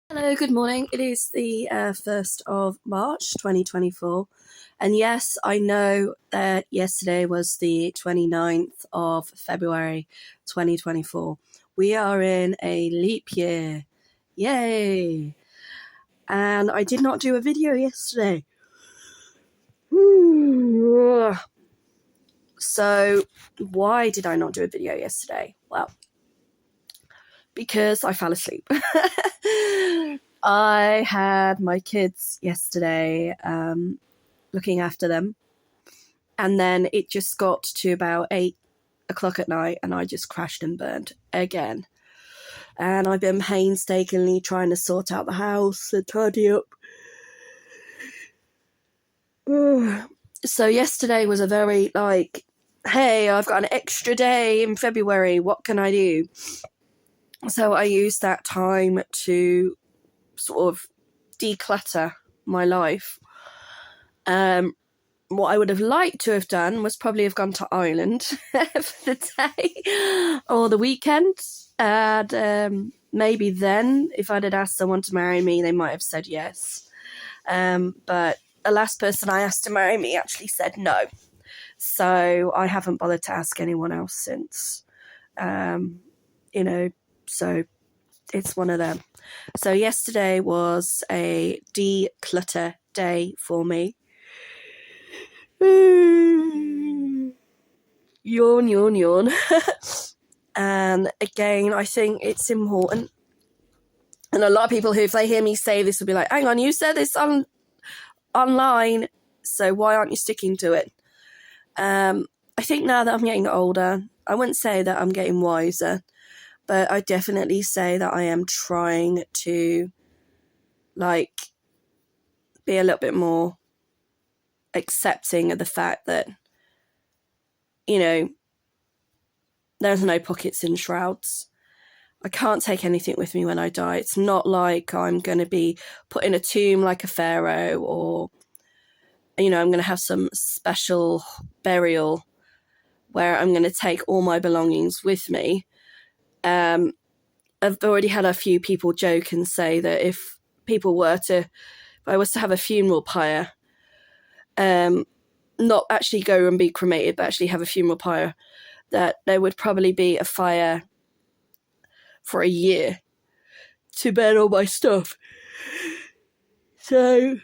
Hello, good morning. It is the 1st of March 2024. And yes, I know that yesterday was the 29th of February 2024. We are in a leap year. Yay! And I did not do a video yesterday. So, why did I not do a video yesterday? Well, because I fell asleep. I had my kids yesterday, looking after them, and then it just got to about 8 o'clock at night and I just crashed and burned again. And I've been painstakingly trying to sort out the house and tidy up. So yesterday was a very hey, I've got an extra day in February, what can I do? So I used that time to sort of declutter my life. What I would have liked to have done was probably have gone to Ireland for the day or the weekend. And maybe then, if I'd had asked someone to marry me, they might have said yes. But the last person I asked to marry me actually said no. So I haven't bothered to ask anyone else since. So it's one of them. So yesterday was a declutter day for me. Yawn, yawn, yawn. And again, I think it's important. And a lot of people who, if they hear me say this, will be like, hang on, you said this online, so why aren't you sticking to it? I think now that I'm getting older, I wouldn't say that I'm getting wiser, but I definitely say that I am trying to, be a little bit more accepting of the fact that, there's no pockets in shrouds. I can't take anything with me when I die. It's not like I'm going to be put in a tomb like a pharaoh, or, I'm going to have some special burial where I'm going to take all my belongings with me. I've already had a few people joke and say that if I was to have a funeral pyre, not actually go and be cremated, but actually have a funeral pyre, that there would probably be a fire for a year to burn all my stuff. So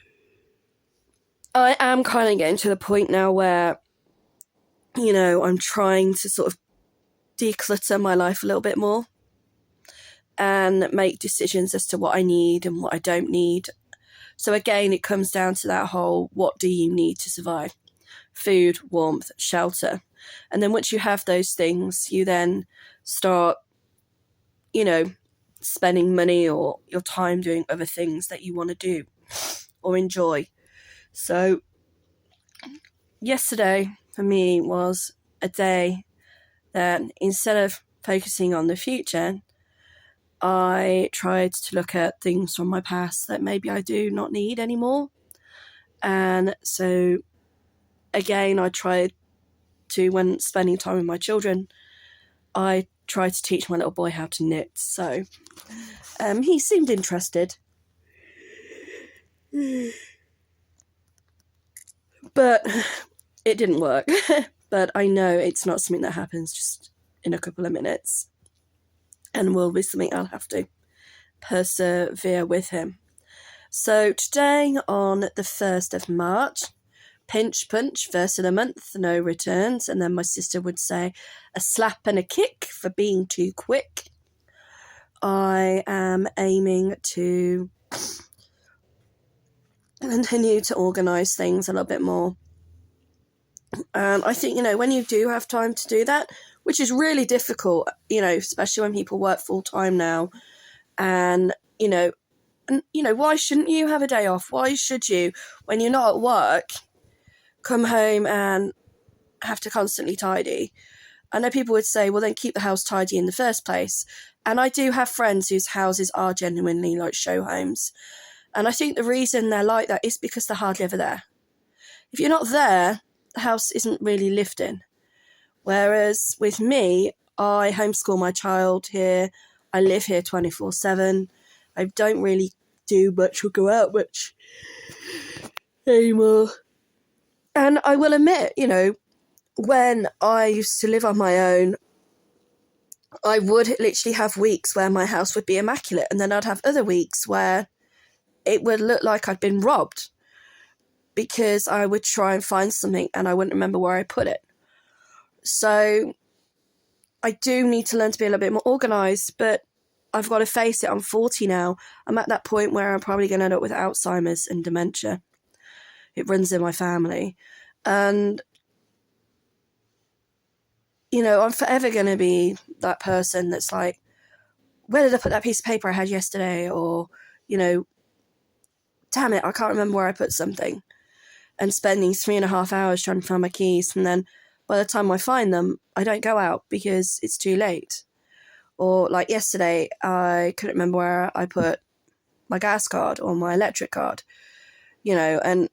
I am kind of getting to the point now where, I'm trying to sort of declutter my life a little bit more and make decisions as to what I need and what I don't need. So again, it comes down to that whole, what do you need to survive? Food, warmth, shelter. And then once you have those things, you then start, spending money or your time doing other things that you want to do or enjoy. So yesterday for me was a day that instead of focusing on the future, I tried to look at things from my past that maybe I do not need anymore. And so again, I tried to, when spending time with my children, I tried to teach my little boy how to knit. So he seemed interested. But it didn't work. But I know it's not something that happens just in a couple of minutes, and will be something I'll have to persevere with him. So today, on the 1st of March, pinch punch, first of the month, no returns. And then my sister would say a slap and a kick for being too quick. I am aiming to continue to organise things a little bit more. And I think, when you do have time to do that, which is really difficult, especially when people work full time now. And, why shouldn't you have a day off? Why should you, when you're not at work, come home and have to constantly tidy? I know people would say, well, then keep the house tidy in the first place. And I do have friends whose houses are genuinely like show homes. And I think the reason they're like that is because they're hardly ever there. If you're not there, the house isn't really lived in. Whereas with me, I homeschool my child here. I live here 24/7. I don't really do much or go out much anymore. And I will admit, when I used to live on my own, I would literally have weeks where my house would be immaculate, and then I'd have other weeks where it would look like I'd been robbed, because I would try and find something and I wouldn't remember where I put it. So I do need to learn to be a little bit more organised, but I've got to face it. I'm 40 now. I'm at that point where I'm probably going to end up with Alzheimer's and dementia. It runs in my family. And, I'm forever going to be that person that's like, where did I put that piece of paper I had yesterday? Or, damn it, I can't remember where I put something. And spending 3.5 hours trying to find my keys. And then by the time I find them, I don't go out because it's too late. Or like yesterday, I couldn't remember where I put my gas card or my electric card, and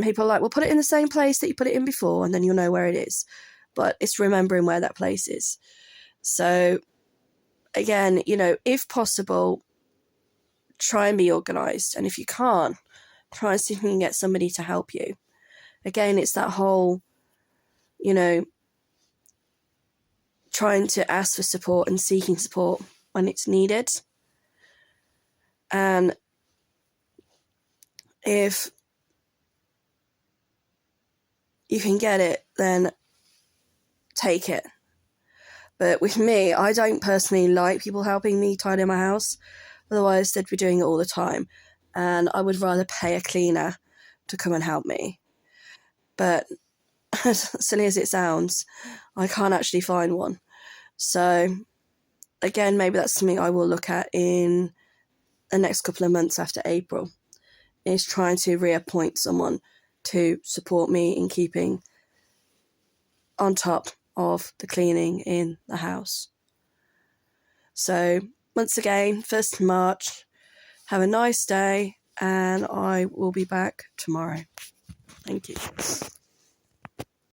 people are like, well, put it in the same place that you put it in before and then you'll know where it is. But it's remembering where that place is. So again, if possible, try and be organised. And if you can't, try and see if you can get somebody to help you. Again, it's that whole, trying to ask for support and seeking support when it's needed. And if you can get it, then take it. But with me, I don't personally like people helping me tidy my house. Otherwise, they'd be doing it all the time. And I would rather pay a cleaner to come and help me. But as silly as it sounds, I can't actually find one. So again, maybe that's something I will look at in the next couple of months after April, is trying to reappoint someone to support me in keeping on top of the cleaning in the house. So once again, 1st of March, have a nice day, and I will be back tomorrow. Thank you.